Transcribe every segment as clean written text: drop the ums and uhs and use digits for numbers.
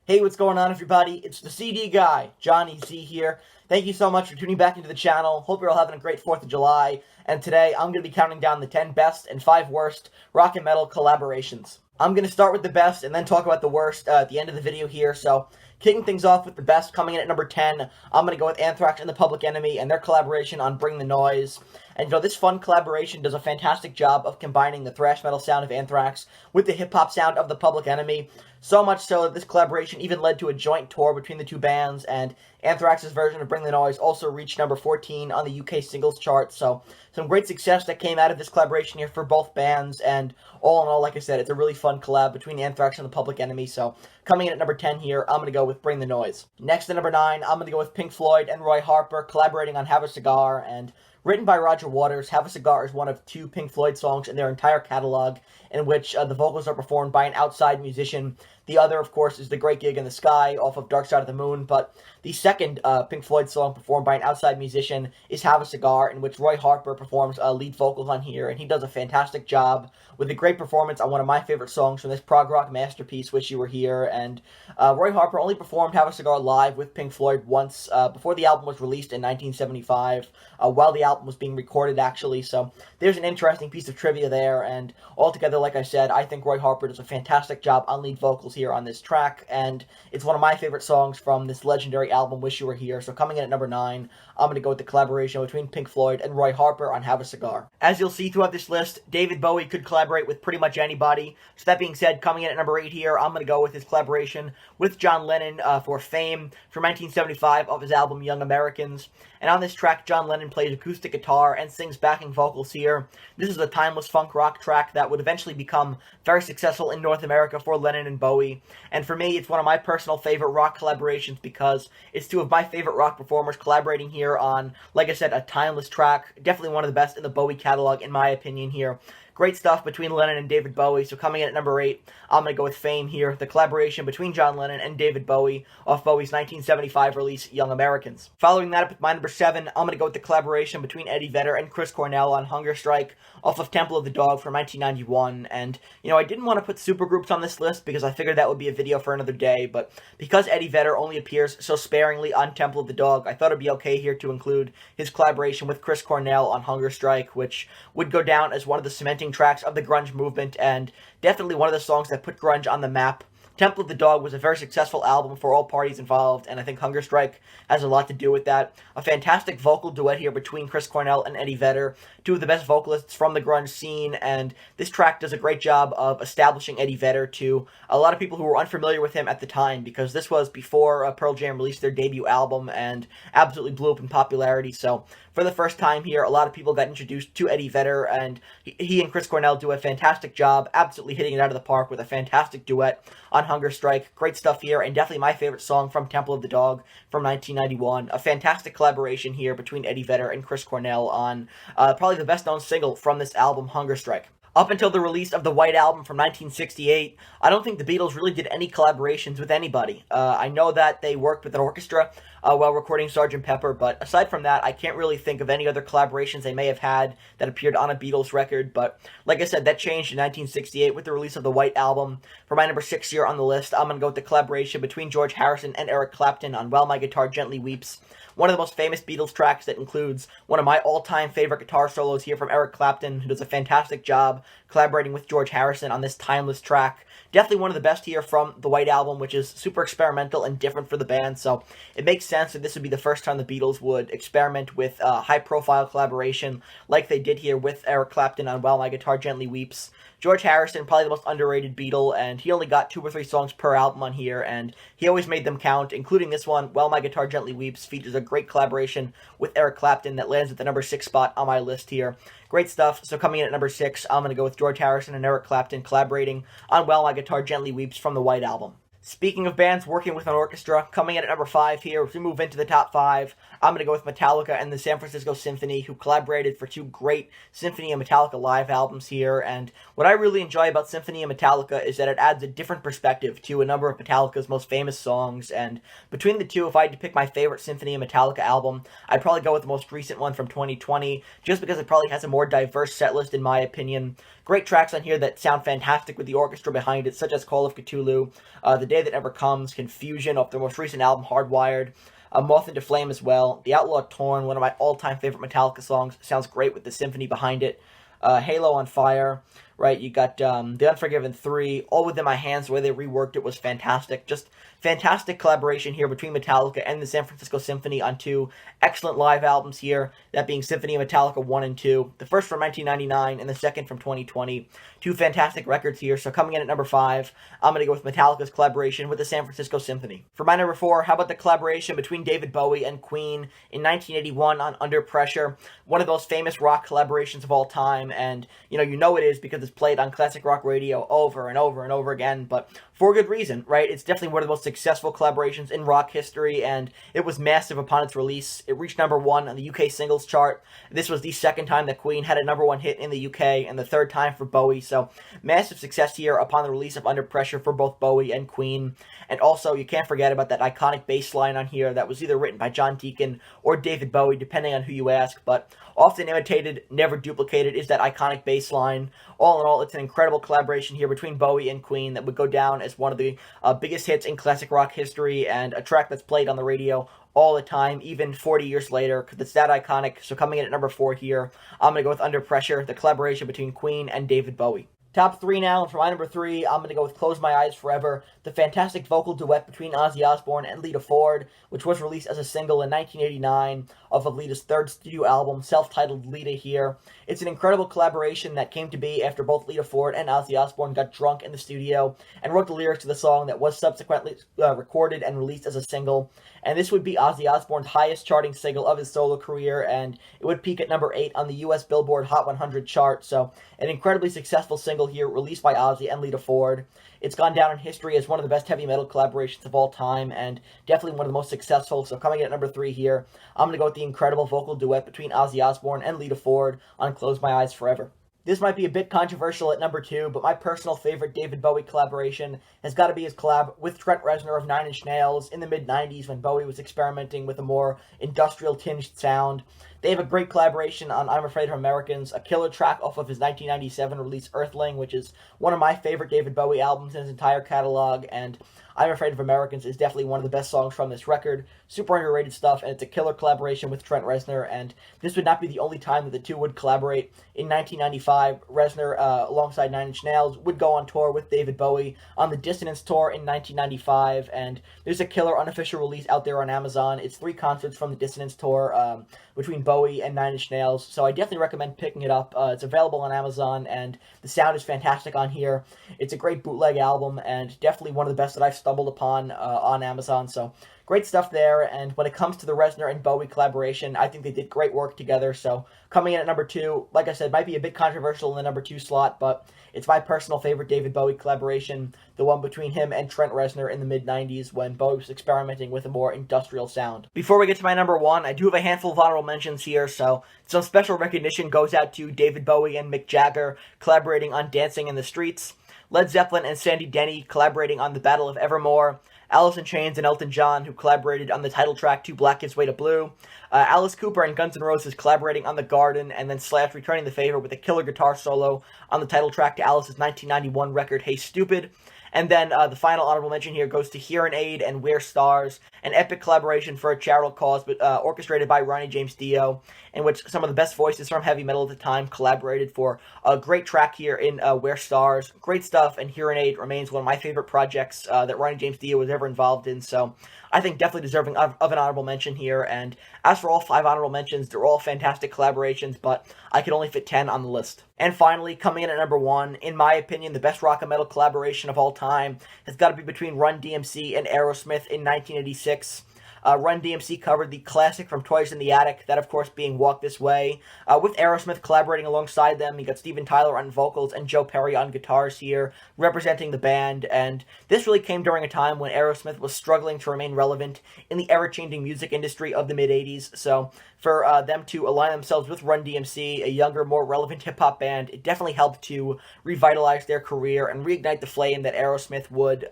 Hey, what's going on, everybody? It's the CD guy, Johnny Z here. Thank you so much for tuning back into the channel. Hope you're all having a great 4th of July. And today, I'm going to be counting down the 10 best and 5 worst rock and metal collaborations. I'm going to start with the best and then talk about the worst at the end of the video here. So, kicking things off with the best, coming in at number 10, I'm going to go with Anthrax and the Public Enemy and their collaboration on Bring the Noise. And this fun collaboration does a fantastic job of combining the thrash metal sound of Anthrax with the hip-hop sound of the Public Enemy. So much so that this collaboration even led to a joint tour between the two bands, and Anthrax's version of Bring the Noise also reached number 14 on the UK singles chart. So some great success that came out of this collaboration here for both bands, and all in all, like I said, it's a really fun collab between Anthrax and the Public Enemy. So coming in at number 10 here, I'm going to go with Bring the Noise. Next at number 9, I'm going to go with Pink Floyd and Roy Harper collaborating on Have a Cigar, and written by Roger Waters, Have a Cigar is one of 2 Pink Floyd songs in their entire catalog in which the vocals are performed by an outside musician. The other, of course, is The Great Gig in the Sky off of Dark Side of the Moon, but the second Pink Floyd song performed by an outside musician is Have a Cigar, in which Roy Harper performs lead vocals on here, and he does a fantastic job with a great performance on one of my favorite songs from this prog rock masterpiece, Wish You Were Here. And Roy Harper only performed Have a Cigar live with Pink Floyd once before the album was released in 1975, while the album was being recorded, actually. So there's an interesting piece of trivia there, and altogether, like I said, I think Roy Harper does a fantastic job on lead vocals here on this track, and it's one of my favorite songs from this legendary album, Wish You Were Here. So coming in at number 9, I'm going to go with the collaboration between Pink Floyd and Roy Harper on Have a Cigar. As you'll see throughout this list, David Bowie could collaborate with pretty much anybody. So that being said, coming in at number 8 here, I'm going to go with his collaboration with John Lennon for Fame from 1975 off his album Young Americans. And on this track, John Lennon plays acoustic guitar and sings backing vocals here. This is a timeless funk rock track that would eventually become very successful in North America for Lennon and Bowie. And for me, it's one of my personal favorite rock collaborations because it's 2 of my favorite rock performers collaborating here on, like I said, a timeless track. Definitely one of the best in the Bowie catalog, in my opinion here. Great stuff between Lennon and David Bowie. So coming in at number 8, I'm going to go with Fame here, the collaboration between John Lennon and David Bowie off Bowie's 1975 release, Young Americans. Following that up with my number 7, I'm going to go with the collaboration between Eddie Vedder and Chris Cornell on Hunger Strike off of Temple of the Dog from 1991. And, I didn't want to put supergroups on this list because I figured that would be a video for another day, but because Eddie Vedder only appears so sparingly on Temple of the Dog, I thought it'd be okay here to include his collaboration with Chris Cornell on Hunger Strike, which would go down as one of the cementing tracks of the grunge movement, and definitely one of the songs that put grunge on the map. Temple of the Dog was a very successful album for all parties involved, and I think Hunger Strike has a lot to do with that. A fantastic vocal duet here between Chris Cornell and Eddie Vedder, 2 of the best vocalists from the grunge scene, and this track does a great job of establishing Eddie Vedder to a lot of people who were unfamiliar with him at the time, because this was before Pearl Jam released their debut album and absolutely blew up in popularity. So for the first time here, a lot of people got introduced to Eddie Vedder, and he and Chris Cornell do a fantastic job, absolutely hitting it out of the park with a fantastic duet on Hunger Strike. Great stuff here, and definitely my favorite song from Temple of the Dog from 1991. A fantastic collaboration here between Eddie Vedder and Chris Cornell on probably the best known single from this album, Hunger Strike. Up until the release of the White Album from 1968, I don't think the Beatles really did any collaborations with anybody. I know that they worked with an orchestra while recording Sgt. Pepper, but aside from that, I can't really think of any other collaborations they may have had that appeared on a Beatles record. But like I said, that changed in 1968 with the release of the White Album. For my number 6 here on the list, I'm going to go with the collaboration between George Harrison and Eric Clapton on While My Guitar Gently Weeps. One of the most famous Beatles tracks that includes one of my all-time favorite guitar solos here from Eric Clapton, who does a fantastic job collaborating with George Harrison on this timeless track. Definitely one of the best here from the White Album, which is super experimental and different for the band, so it makes sense that this would be the first time the Beatles would experiment with a high-profile collaboration like they did here with Eric Clapton on While My Guitar Gently Weeps. George Harrison, probably the most underrated Beatle, and he only got 2 or 3 songs per album on here, and he always made them count, including this one. While My Guitar Gently Weeps features a great collaboration with Eric Clapton that lands at the number 6 spot on my list here. Great stuff. So coming in at number 6, I'm going to go with George Harrison and Eric Clapton collaborating on While My Guitar Gently Weeps from the White Album. Speaking of bands working with an orchestra, coming in at number 5 here, as we move into the top 5, I'm going to go with Metallica and the San Francisco Symphony, who collaborated for 2 great Symphony and Metallica live albums here. And what I really enjoy about Symphony and Metallica is that it adds a different perspective to a number of Metallica's most famous songs. And between the 2, if I had to pick my favorite Symphony and Metallica album, I'd probably go with the most recent one from 2020, just because it probably has a more diverse setlist in my opinion. Great tracks on here that sound fantastic with the orchestra behind it, such as Call of Cthulhu, the Day That Never Comes, Confusion off their most recent album, Hardwired, Moth into Flame as well, The Outlaw Torn, one of my all-time favorite Metallica songs, sounds great with the symphony behind it, Halo on Fire, right, you got The Unforgiven 3, All Within My Hands, the way they reworked it was fantastic, just fantastic collaboration here between Metallica and the San Francisco Symphony on two excellent live albums here, that being Symphony and Metallica 1 and 2, the first from 1999 and the second from 2020, two fantastic records here. So coming in at number 5, I'm going to go with Metallica's collaboration with the San Francisco Symphony. For my number 4, how about the collaboration between David Bowie and Queen in 1981 on Under Pressure, one of those famous rock collaborations of all time, and you know it is because it's played on classic rock radio over and over and over again, but for good reason, right? It's definitely one of the most successful collaborations in rock history, and it was massive upon its release. It reached number 1 on the UK singles chart. This was the second time that Queen had a number 1 hit in the UK, and the third time for Bowie, so massive success here upon the release of Under Pressure for both Bowie and Queen. And also, you can't forget about that iconic bass line on here that was either written by John Deacon or David Bowie, depending on who you ask, but often imitated, never duplicated, is that iconic bass line. All in all, it's an incredible collaboration here between Bowie and Queen that would go down as one of the biggest hits in classic rock history, and a track that's played on the radio all the time, even 40 years later, because it's that iconic. So coming in at number 4 here, I'm going to go with Under Pressure, the collaboration between Queen and David Bowie. Top 3 now, and for my number 3, I'm going to go with Close My Eyes Forever, the fantastic vocal duet between Ozzy Osbourne and Lita Ford, which was released as a single in 1989 off of Lita's third studio album, self-titled Lita Here. It's an incredible collaboration that came to be after both Lita Ford and Ozzy Osbourne got drunk in the studio and wrote the lyrics to the song that was subsequently recorded and released as a single. And this would be Ozzy Osbourne's highest charting single of his solo career, and it would peak at number 8 on the US Billboard Hot 100 chart, so an incredibly successful single here, released by Ozzy and Lita Ford. It's gone down in history as one of the best heavy metal collaborations of all time, and definitely one of the most successful. So coming in at number 3 here, I'm going to go with the incredible vocal duet between Ozzy Osbourne and Lita Ford on Close My Eyes Forever. This might be a bit controversial at number 2, but my personal favorite David Bowie collaboration has got to be his collab with Trent Reznor of Nine Inch Nails in the mid-90s when Bowie was experimenting with a more industrial-tinged sound. They have a great collaboration on I'm Afraid of Americans, a killer track off of his 1997 release Earthling, which is one of my favorite David Bowie albums in his entire catalog, and I'm Afraid of Americans is definitely one of the best songs from this record. Super underrated stuff, and it's a killer collaboration with Trent Reznor, and this would not be the only time that the two would collaborate. In 1995, Reznor, alongside Nine Inch Nails, would go on tour with David Bowie on the Dissonance Tour in 1995, and there's a killer unofficial release out there on Amazon. It's 3 concerts from the Dissonance Tour between Bowie and Nine Inch Nails, so I definitely recommend picking it up. It's available on Amazon, and the sound is fantastic on here. It's a great bootleg album, and definitely one of the best that I've stumbled upon on Amazon, so great stuff there. And when it comes to the Reznor and Bowie collaboration, I think they did great work together. So coming in at number 2, like I said, might be a bit controversial in the number 2 slot, but it's my personal favorite David Bowie collaboration, the one between him and Trent Reznor in the mid-90s when Bowie was experimenting with a more industrial sound. Before we get to my number 1, I do have a handful of honorable mentions here, so some special recognition goes out to David Bowie and Mick Jagger collaborating on Dancing in the Streets, Led Zeppelin and Sandy Denny collaborating on The Battle of Evermore, Alice in Chains and Elton John, who collaborated on the title track to Black Gives Way to Blue, Alice Cooper and Guns N' Roses collaborating on The Garden, and then Slash returning the favor with a killer guitar solo on the title track to Alice's 1991 record Hey Stupid. And then the final honorable mention here goes to Hearing Aid and We're Stars, an epic collaboration for a charitable cause, but orchestrated by Ronnie James Dio, in which some of the best voices from heavy metal at the time collaborated for a great track here in We're Stars. Great stuff, and Hearing Aid remains one of my favorite projects that Ronnie James Dio was ever involved in, so I think definitely deserving of an honorable mention here. And as for all 5 honorable mentions, they're all fantastic collaborations, but I could only fit 10 on the list. And finally, coming in at number 1, in my opinion, the best rock and metal collaboration of all time has got to be between Run DMC and Aerosmith in 1986. Run DMC covered the classic from Toys in the Attic, that of course being Walk This Way, with Aerosmith collaborating alongside them. You got Steven Tyler on vocals and Joe Perry on guitars here, representing the band, and this really came during a time when Aerosmith was struggling to remain relevant in the ever-changing music industry of the mid-80s, so for them to align themselves with Run DMC, a younger, more relevant hip-hop band, it definitely helped to revitalize their career and reignite the flame that Aerosmith would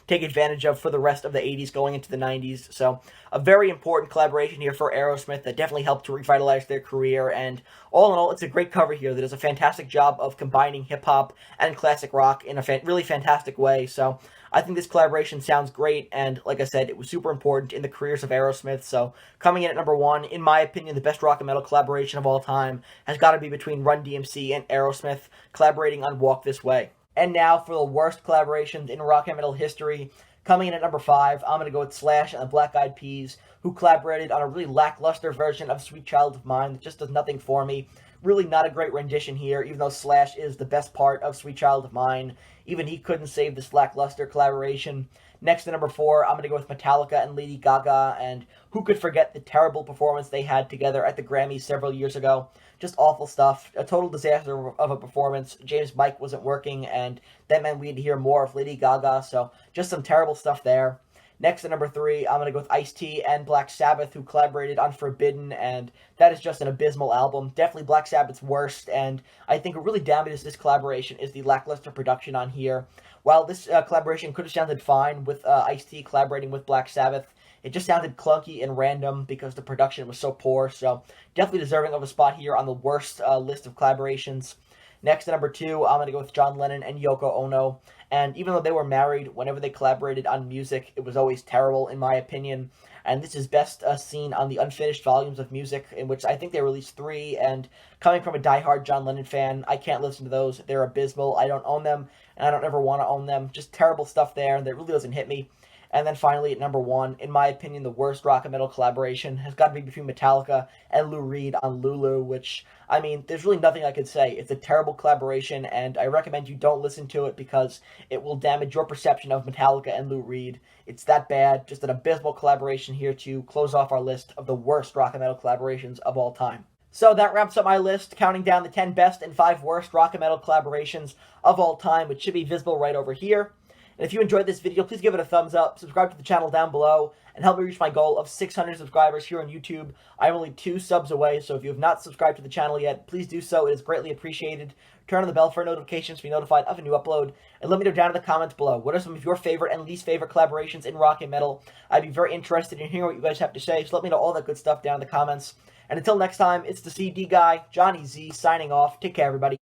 take advantage of for the rest of the 80s going into the 90s. So So a very important collaboration here for Aerosmith that definitely helped to revitalize their career. And all in all, it's a great cover here that does a fantastic job of combining hip-hop and classic rock in a really fantastic way. So I think this collaboration sounds great, and like I said, it was super important in the careers of Aerosmith. So coming in at number 1, in my opinion, the best rock and metal collaboration of all time has got to be between Run DMC and Aerosmith collaborating on Walk This Way. And now for the worst collaborations in rock and metal history. Coming in at number 5, I'm going to go with Slash and the Black Eyed Peas, who collaborated on a really lackluster version of Sweet Child of Mine that just does nothing for me. Really not a great rendition here, even though Slash is the best part of Sweet Child of Mine. Even he couldn't save this lackluster collaboration. Next to number 4, I'm going to go with Metallica and Lady Gaga, and who could forget the terrible performance they had together at the Grammys several years ago. Just awful stuff. A total disaster of a performance. James' mic wasn't working, and that meant we had to hear more of Lady Gaga, so just some terrible stuff there. Next at number 3, I'm going to go with Ice-T and Black Sabbath, who collaborated on Forbidden, and that is just an abysmal album. Definitely Black Sabbath's worst, and I think what really damages this collaboration is the lackluster production on here. While this collaboration could have sounded fine with Ice-T collaborating with Black Sabbath, it just sounded clunky and random because the production was so poor, so definitely deserving of a spot here on the worst list of collaborations. Next at number 2, I'm going to go with John Lennon and Yoko Ono. And even though they were married, whenever they collaborated on music, it was always terrible, in my opinion. And this is best seen on the unfinished volumes of music, in which I think they released 3. And coming from a diehard John Lennon fan, I can't listen to those. They're abysmal. I don't own them, and I don't ever want to own them. Just terrible stuff there, and that really doesn't hit me. And then finally, at number 1, in my opinion, the worst rock and metal collaboration has got to be between Metallica and Lou Reed on Lulu, which, I mean, there's really nothing I could say. It's a terrible collaboration, and I recommend you don't listen to it because it will damage your perception of Metallica and Lou Reed. It's that bad. Just an abysmal collaboration here to close off our list of the worst rock and metal collaborations of all time. So that wraps up my list, counting down the 10 best and 5 worst rock and metal collaborations of all time, which should be visible right over here. And if you enjoyed this video, please give it a thumbs up, subscribe to the channel down below, and help me reach my goal of 600 subscribers here on YouTube. I'm only 2 subs away, so if you have not subscribed to the channel yet, please do so. It is greatly appreciated. Turn on the bell for notifications to be notified of a new upload, and let me know down in the comments below, what are some of your favorite and least favorite collaborations in rock and metal? I'd be very interested in hearing what you guys have to say, so let me know all that good stuff down in the comments. And until next time, it's the CD guy, Johnny Z, signing off. Take care, everybody.